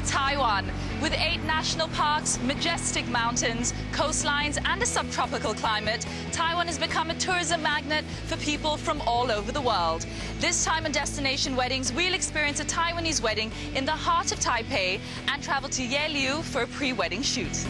Taiwan. With 8 national parks, majestic mountains, coastlines, and a subtropical climate, Taiwan has become a tourism magnet for people from all over the world. This time on Destination Weddings, we'll experience a Taiwanese wedding in the heart of Taipei and travel to Yeliu for a pre-wedding shoot.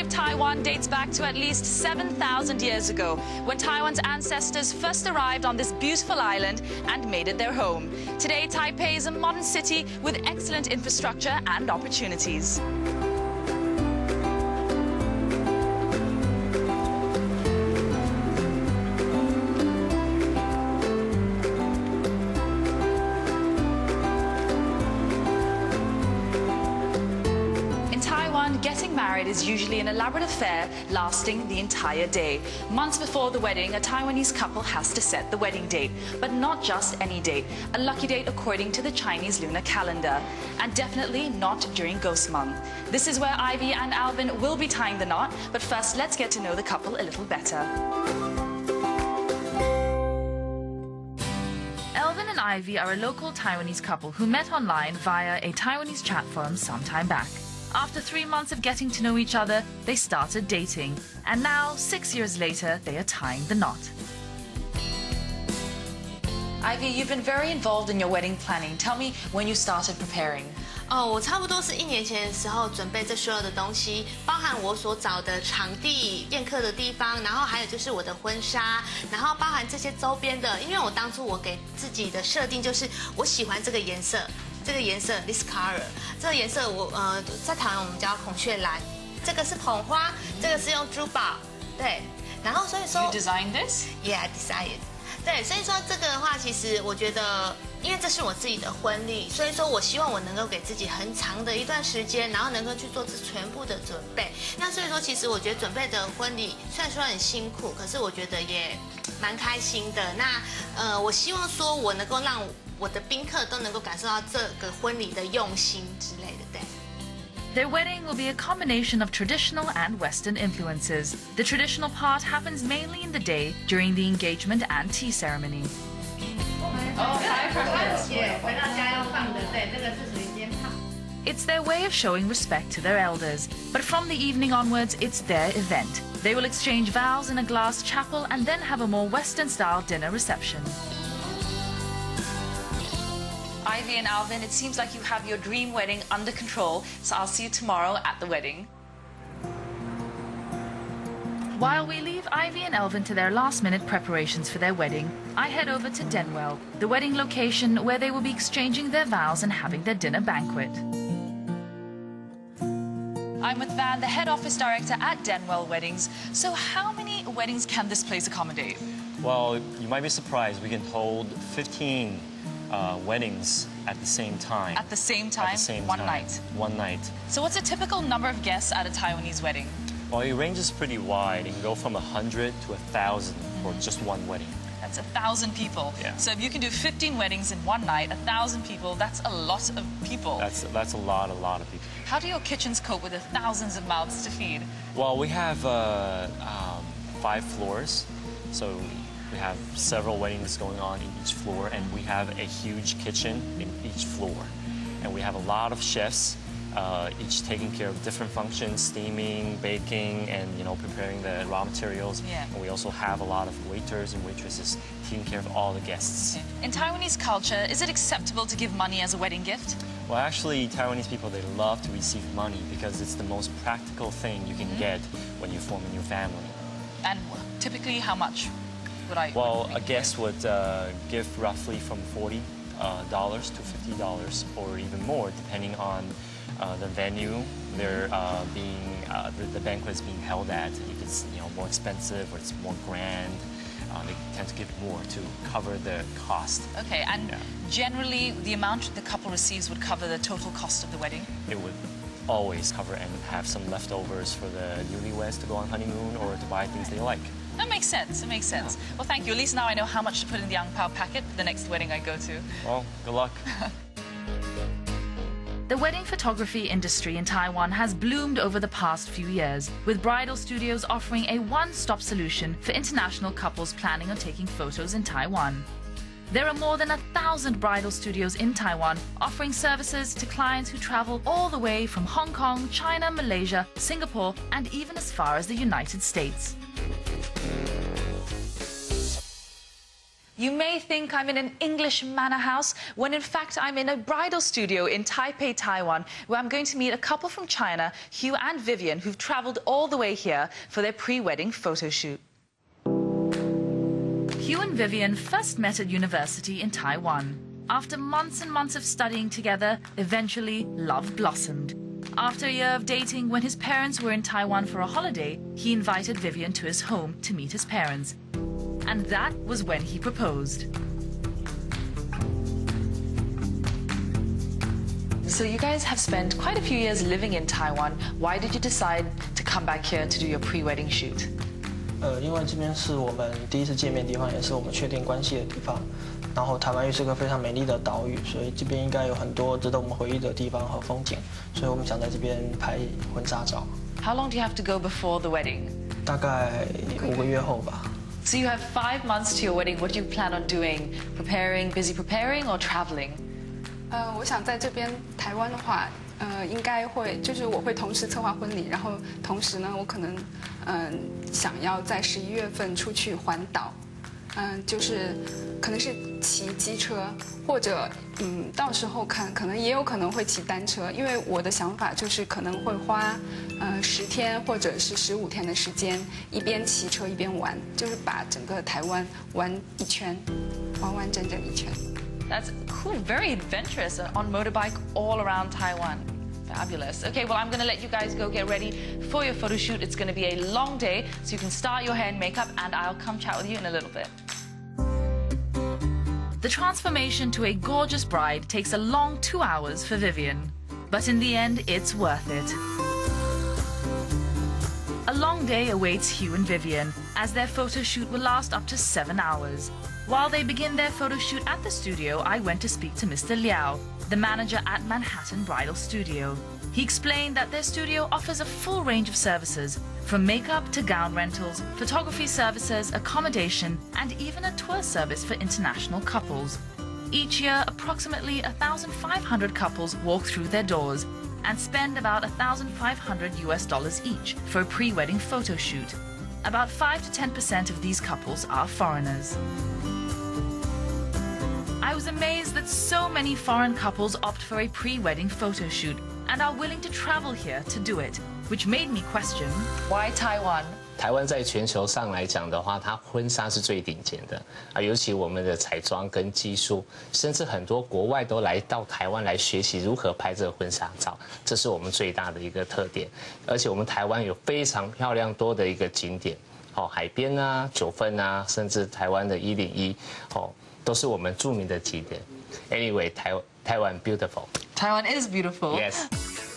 Taiwan dates back to at least 7,000 years ago, when Taiwan's ancestors first arrived on this beautiful island and made it their home. Today, Taipei is a modern city with excellent infrastructure and opportunities. Getting married is usually an elaborate affair lasting the entire day. Months before the wedding, a Taiwanese couple has to set the wedding date. But not just any date, a lucky date according to the Chinese lunar calendar. And definitely not during Ghost Month. This is where Ivy and Alvin will be tying the knot, but first let's get to know the couple a little better. Alvin and Ivy are a local Taiwanese couple who met online via a Taiwanese chat forum some time back. After 3 months of getting to know each other, they started dating. And now, 6 years later, they are tying the knot. Ivy, you've been very involved in your wedding planning. Tell me when you started preparing. 我差不多是1年前的时候准备这所有的东西，包含我所找的场地、宴客的地方，然后还有就是我的婚纱，然后包含这些周边的。因为我当初我给自己的设定就是我喜欢这个颜色。这个颜色 this color， 这个颜色我在台湾我们叫孔雀蓝，这个是捧花，这个是用珠宝，对，然后所以说 You designed this? Yeah, I designed. 对，所以说这个的话，其实我觉得，因为这是我自己的婚礼，所以说我希望我能够给自己很长的一段时间，然后能够去做这全部的准备。那所以说，其实我觉得准备的婚礼虽然说很辛苦，可是我觉得也蛮开心的。那我希望说我能够让我的宾客都能够感受到这个婚礼的用心之类的，对。Their wedding will be a combination of traditional and Western influences. The traditional part happens mainly in the day during the engagement and tea ceremony. It's their way of showing respect to their elders, but from the evening onwards, it's their event. They will exchange vows in a glass chapel and then have a more Western-style dinner reception. Ivy and Alvin, it seems like you have your dream wedding under control, so I'll see you tomorrow at the wedding. While we leave Ivy and Alvin to their last-minute preparations for their wedding, I head over to Denwell, the wedding location where they will be exchanging their vows and having their dinner banquet. I'm with Van, the head office director at Denwell Weddings. So how many weddings can this place accommodate? Well, you might be surprised. We can hold 15 weddings at the same time. At the same time? At the same One time. night? One night. So what's a typical number of guests at a Taiwanese wedding? Well, it ranges pretty wide. It can go from 100 to 1,000 for just one wedding. That's 1,000 people. Yeah. So if you can do 15 weddings in one night, 1,000 people, that's a lot of people. That's a lot of people. How do your kitchens cope with the thousands of mouths to feed? Well, we have 5 floors. So we have several weddings going on in each floor, and we have a huge kitchen in each floor. And we have a lot of chefs, each taking care of different functions, steaming, baking, and preparing the raw materials. Yeah. And we also have a lot of waiters and waitresses taking care of all the guests. In Taiwanese culture, is it acceptable to give money as a wedding gift? Well, actually, Taiwanese people, they love to receive money because it's the most practical thing you can get when you form a new family. And typically, how much? Well, a guest would give roughly from 40 dollars to $50 or even more, depending on the venue the banquet is being held at. If it's more expensive or it's more grand, they tend to give more to cover the cost. Okay, and generally the amount the couple receives would cover the total cost of the wedding? It would always cover and have some leftovers for the newlyweds to go on honeymoon or to buy things they like. That makes sense, it makes sense. Well, thank you. At least now I know how much to put in the ang pao packet for the next wedding I go to. Well, good luck. The wedding photography industry in Taiwan has bloomed over the past few years, with bridal studios offering a one-stop solution for international couples planning on taking photos in Taiwan. There are more than 1,000 bridal studios in Taiwan offering services to clients who travel all the way from Hong Kong, China, Malaysia, Singapore, and even as far as the United States. You may think I'm in an English manor house, when in fact I'm in a bridal studio in Taipei, Taiwan, where I'm going to meet a couple from China, Hugh and Vivian, who've traveled all the way here for their pre-wedding photo shoot. Hugh and Vivian first met at university in Taiwan. After months and months of studying together, eventually love blossomed. After a year of dating, when his parents were in Taiwan for a holiday, he invited Vivian to his home to meet his parents. And that was when he proposed. So you guys have spent quite a few years living in Taiwan. Why did you decide to come back here to do your pre-wedding shoot? 因为这边是我们第一次见面的地方，也是我们确定关系的地方。然后台湾又是个非常美丽的岛屿，所以这边应该有很多值得我们回忆的地方和风景，所以我们想在这边拍婚纱照。How long do you have to go before the wedding? 大概5个月后吧。So you have 5 months to your wedding. What do you plan on doing? Busy preparing, or traveling? 我想在这边台湾的话，应该会就是我会同时策划婚礼，然后同时呢，我可能想要在11月份出去环岛，就是可能是骑机车，或者到时候看，可能也有可能会骑单车，因为我的想法就是可能会花10天或者是15天的时间，一边骑车一边玩，就是把整个台湾玩一圈，完完整整一圈。That's cool, very adventurous on motorbike all around Taiwan. Fabulous. Okay, well, I'm going to let you guys go get ready for your photo shoot. It's going to be a long day, so you can start your hair and makeup, and I'll come chat with you in a little bit. The transformation to a gorgeous bride takes a long 2 hours for Vivian, but in the end, it's worth it. A long day awaits Hugh and Vivian, as their photo shoot will last up to 7 hours. While they begin their photo shoot at the studio, I went to speak to Mr. Liao, the manager at Manhattan Bridal Studio. He explained that their studio offers a full range of services, from makeup to gown rentals, photography services, accommodation, and even a tour service for international couples. Each year, approximately 1,500 couples walk through their doors and spend about $1,500 each for a pre-wedding photo shoot. About 5 to 10% of these couples are foreigners. I was amazed that so many foreign couples opt for a pre-wedding photo shoot and are willing to travel here to do it, which made me question, why Taiwan? 台湾在全球上来讲的话，它婚纱是最顶尖的尤其我们的彩妆跟技术，甚至很多国外都来到台湾来学习如何拍这个婚纱照，这是我们最大的一个特点。而且我们台湾有非常漂亮多的一个景点，海边啊、九份啊，甚至台湾的101，都是我们著名的景点。Anyway, Taiwan beautiful. Taiwan is beautiful. Yes.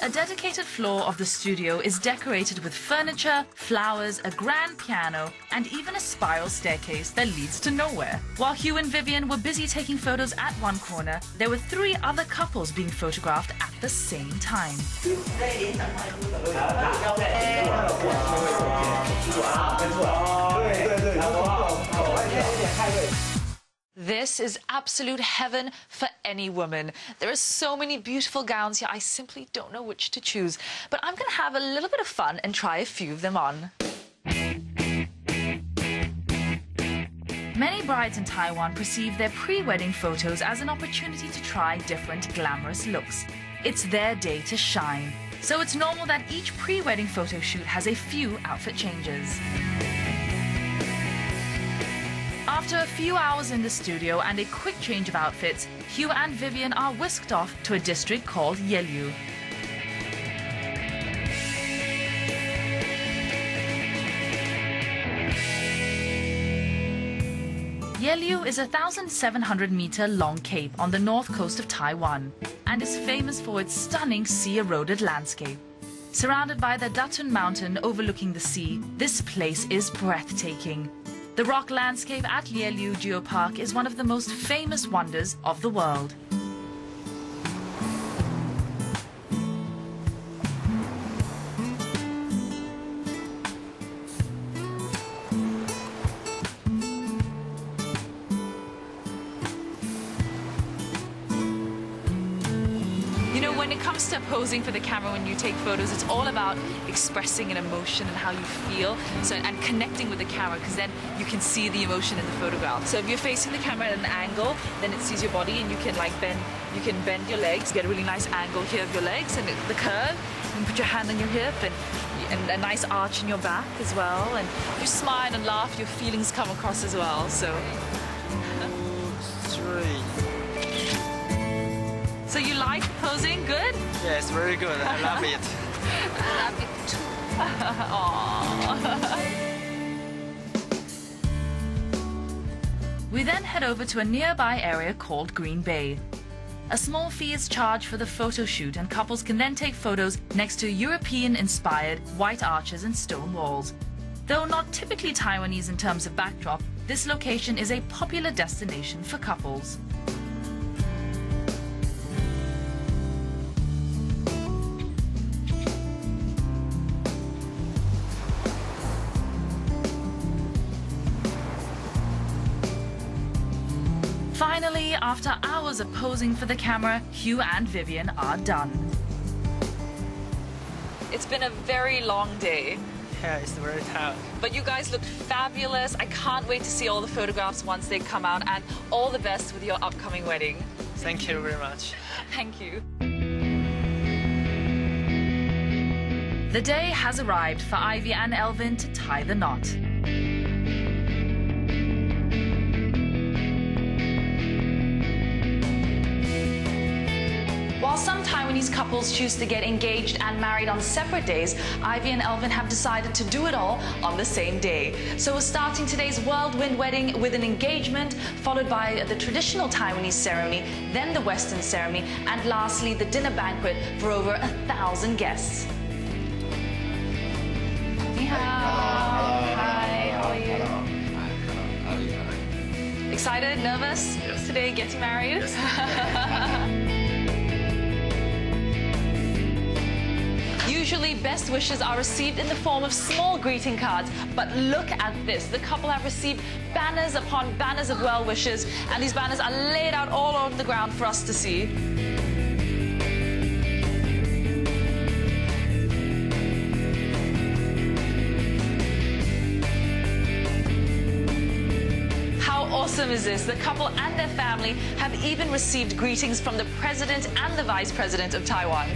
A dedicated floor of the studio is decorated with furniture, flowers, a grand piano, and even a spiral staircase that leads to nowhere. While Hugh and Vivian were busy taking photos at one corner, there were 3 other couples being photographed at the same time. This is absolute heaven for any woman. There are so many beautiful gowns here, I simply don't know which to choose. But I'm going to have a little bit of fun and try a few of them on. Many brides in Taiwan perceive their pre-wedding photos as an opportunity to try different glamorous looks. It's their day to shine. So it's normal that each pre-wedding photo shoot has a few outfit changes. After a few hours in the studio and a quick change of outfits, Hugh and Vivian are whisked off to a district called Yelyu. Yelyu is a 1,700-meter long cape on the north coast of Taiwan and is famous for its stunning sea-eroded landscape. Surrounded by the Datun Mountain overlooking the sea, this place is breathtaking. The rock landscape at Yelyu Geopark is one of the most famous wonders of the world. When it comes to posing for the camera when you take photos, it's all about expressing an emotion and how you feel, and connecting with the camera, because then you can see the emotion in the photograph. So if you're facing the camera at an angle, then it sees your body, and you can bend your legs, get a really nice angle here of your legs and the curve. You can put your hand on your hip and a nice arch in your back as well. And if you smile and laugh, your feelings come across as well. So. 2, 3. So you like posing? Good? Yes, very good. I love it. I love it too. We then head over to a nearby area called Green Bay. A small fee is charged for the photo shoot, and couples can then take photos next to European-inspired white arches and stone walls. Though not typically Taiwanese in terms of backdrop, this location is a popular destination for couples. Finally, after hours of posing for the camera, Hugh and Vivian are done. It's been a very long day. Yeah, it's very tired. But you guys look fabulous. I can't wait to see all the photographs once they come out, and all the best with your upcoming wedding. Thank you very much. Thank you. The day has arrived for Ivy and Elvin to tie the knot. While some Taiwanese couples choose to get engaged and married on separate days, Ivy and Elvin have decided to do it all on the same day. So we're starting today's whirlwind wedding with an engagement, followed by the traditional Taiwanese ceremony, then the Western ceremony, and lastly the dinner banquet for over 1,000 guests. Ni hao. Hi, how are you? Excited? Nervous? Yes. Today getting married? Yes. Usually, best wishes are received in the form of small greeting cards, but look at this. The couple have received banners upon banners of well wishes, and these banners are laid out all over the ground for us to see. How awesome is this? The couple and their family have even received greetings from the President and the Vice President of Taiwan.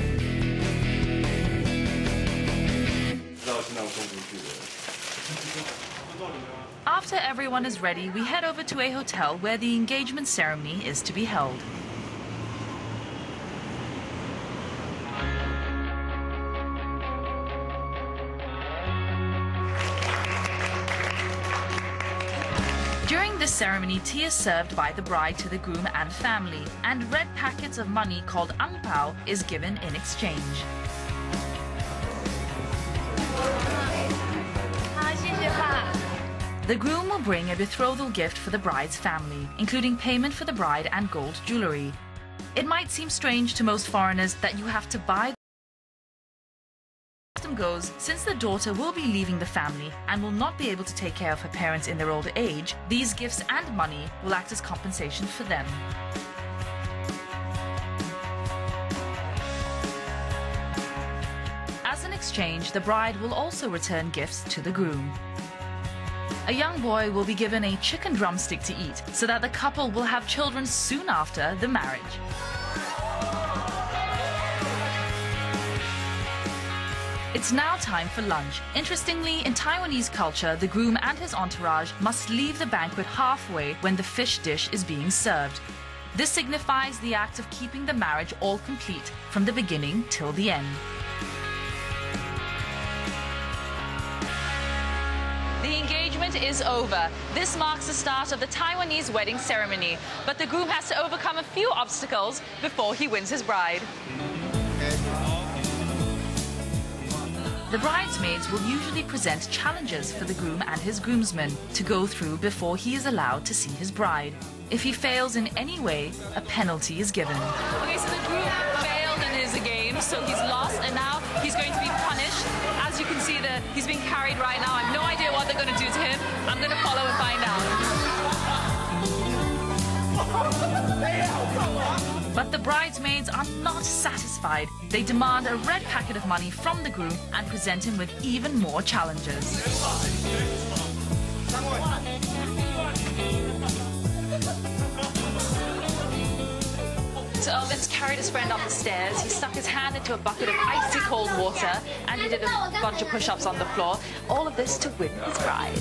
After everyone is ready, we head over to a hotel where the engagement ceremony is to be held. During this ceremony, tea is served by the bride to the groom and family, and red packets of money called ang pao is given in exchange. The groom will bring a betrothal gift for the bride's family, including payment for the bride and gold jewelry. It might seem strange to most foreigners that you have to buy. The custom goes, since the daughter will be leaving the family and will not be able to take care of her parents in their older age, these gifts and money will act as compensation for them. As an exchange, the bride will also return gifts to the groom. A young boy will be given a chicken drumstick to eat so that the couple will have children soon after the marriage. It's now time for lunch. Interestingly, in Taiwanese culture, the groom and his entourage must leave the banquet halfway when the fish dish is being served. This signifies the act of keeping the marriage all complete from the beginning till the end. The engagement is over. This marks the start of the Taiwanese wedding ceremony, but the groom has to overcome a few obstacles before he wins his bride. The bridesmaids will usually present challenges for the groom and his groomsmen to go through before he is allowed to see his bride. If he fails in any way, a penalty is given. Okay, so the groom failed in his game, so he's lost, and now he's going to be punished. As you can see, he's being carried right now. I have no idea what they're going to do to him. I'm going to follow and find out. But the bridesmaids are not satisfied. They demand a red packet of money from the groom and present him with even more challenges. So Elvin's carried his friend up the stairs. He stuck his hand into a bucket of icy cold water and he did a bunch of push-ups on the floor. All of this to win his bride.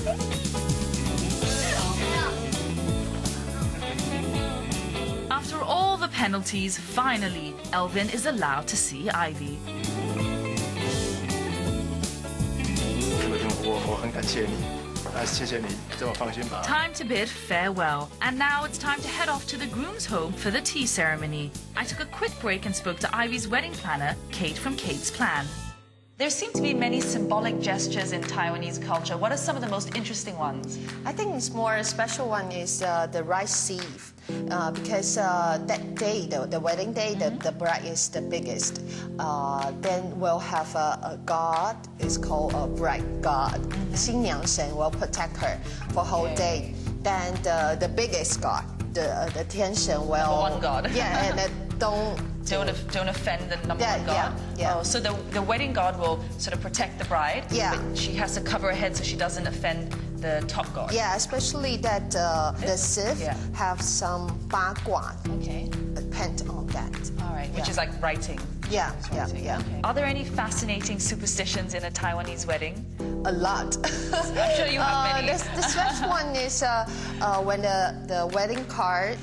After all the penalties, finally, Elvin is allowed to see Ivy. Time to bid farewell, and now it's time to head off to the groom's home for the tea ceremony. I took a quick break and spoke to Ivy's wedding planner, Kate from Kate's Plan. There seem to be many symbolic gestures in Taiwanese culture. What are some of the most interesting ones? I think it's more special one is the rice sieve. Because that day, the wedding day, the bride is the biggest. Then we'll have a god, it's called a bride god. 新娘神 will protect her for whole day. Then the biggest god, the 天神 will... Number one god. Yeah, and don't offend the number one god. Yeah. Oh, so the wedding god will sort of protect the bride. Yeah. But she has to cover her head so she doesn't offend the top god. Yeah, especially that the sieve have some 八卦 paint on that. All right, which is like writing. Yeah. Okay. Are there any fascinating superstitions in a Taiwanese wedding? A lot. I'm sure you have many. The first one is when the wedding card,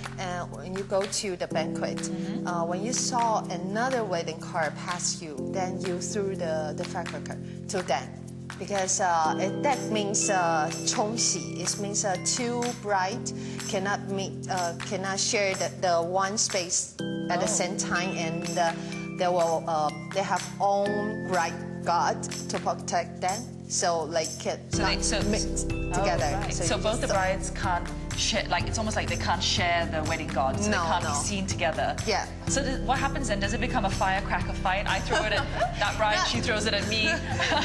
when you go to the banquet, when you saw another wedding card pass you, then you threw the firecracker to them. Because that means 冲喜. It means two brides cannot meet, cannot share the one space at the same time, and they have own bride god to protect them. So like meet together. Oh, right. So both the brides can't share, like it's almost like they can't share the wedding god, so they can't be seen together. Yeah. So what happens then? Does it become a firecracker fight? I throw it at that bride, she throws it at me.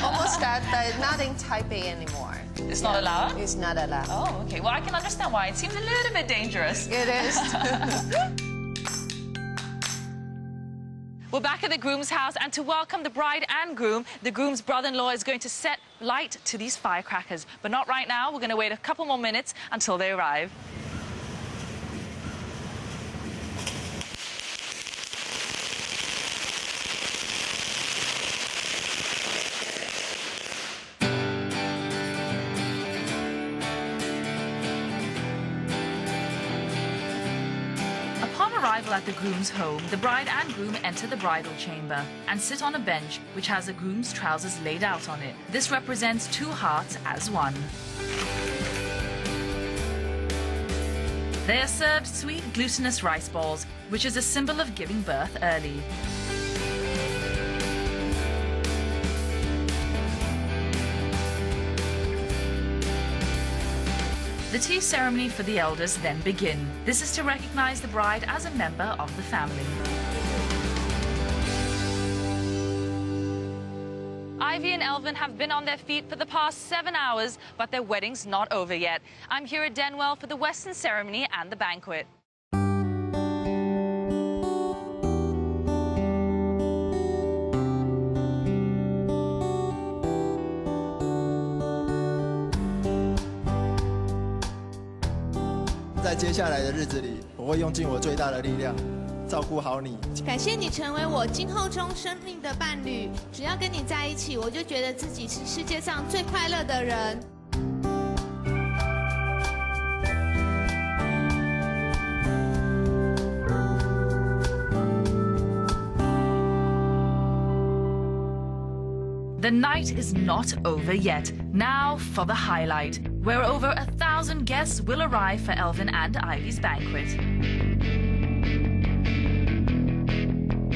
Almost that, but not in Taipei anymore. It's not allowed? It's not allowed. Oh, okay. Well, I can understand why. It seems a little bit dangerous. It is. We're back at the groom's house, and to welcome the bride and groom, the groom's brother-in-law is going to set light to these firecrackers. But not right now. We're going to wait a couple more minutes until they arrive. Upon arrival at the groom's home, the bride and groom enter the bridal chamber and sit on a bench which has a groom's trousers laid out on it. This represents two hearts as one. They are served sweet glutinous rice balls, which is a symbol of giving birth early. The tea ceremony for the elders then begin. This is to recognize the bride as a member of the family. Ivy and Elvin have been on their feet for the past 7 hours, but their wedding's not over yet. I'm here at Denwell for the Western ceremony and the banquet.在接下来的日子里，我会用尽我最大的力量，照顾好你。感谢你成为我今后中生命的伴侣，只要跟你在一起，我就觉得自己是世界上最快乐的人。The night is not over yet. Now for the highlight, where over 1,000 guests will arrive for Elvin and Ivy's banquet.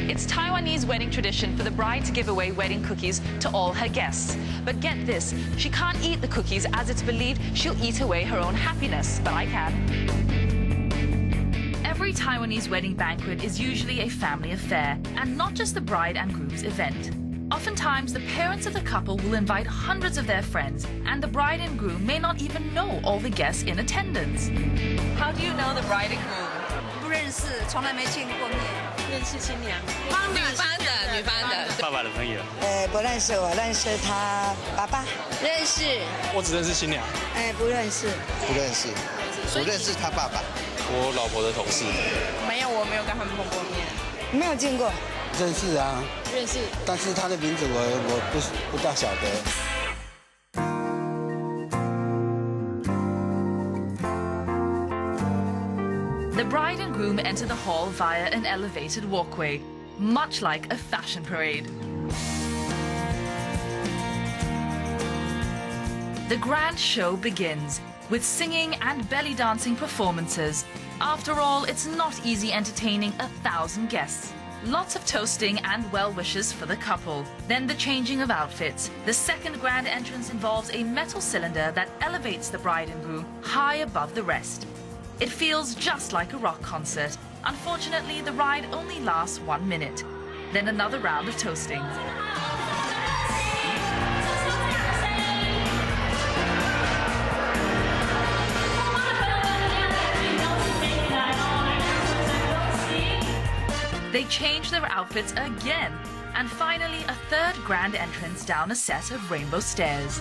It's Taiwanese wedding tradition for the bride to give away wedding cookies to all her guests. But get this, she can't eat the cookies as it's believed she'll eat away her own happiness, but I can. Every Taiwanese wedding banquet is usually a family affair, and not just the bride and groom's event. Oftentimes, the parents of the couple will invite hundreds of their friends, and the bride and groom may not even know all the guests in attendance. How do you know the bride and groom? 不认识，从来没见过面。认识新娘，女方的，爸爸的朋友。不认识，我认识他爸爸。认识，我只认识新娘。不认识，不认识，我认识他爸爸。我老婆的同事。没有，我没有跟他们碰过面，没有见过。认识啊，认识，但是他的名字我不大晓得。The bride and groom enter the hall via an elevated walkway, much like a fashion parade. The grand show begins with singing and belly dancing performances. After all, it's not easy entertaining 1,000 guests. Lots of toasting and well wishes for the couple. Then the changing of outfits. The second grand entrance involves a metal cylinder that elevates the bride and groom high above the rest. It feels just like a rock concert. Unfortunately, the ride only lasts 1 minute. Then another round of toasting. They change their outfits again, and finally a third grand entrance down a set of rainbow stairs.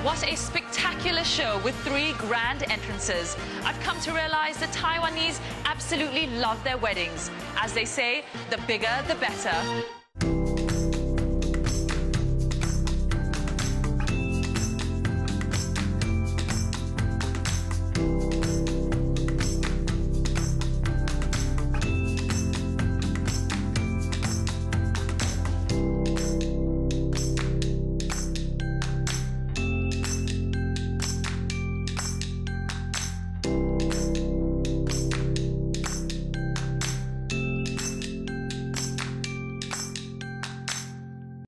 What a spectacular show with 3 grand entrances. I've come to realize that Taiwanese absolutely love their weddings. As they say, the bigger, the better.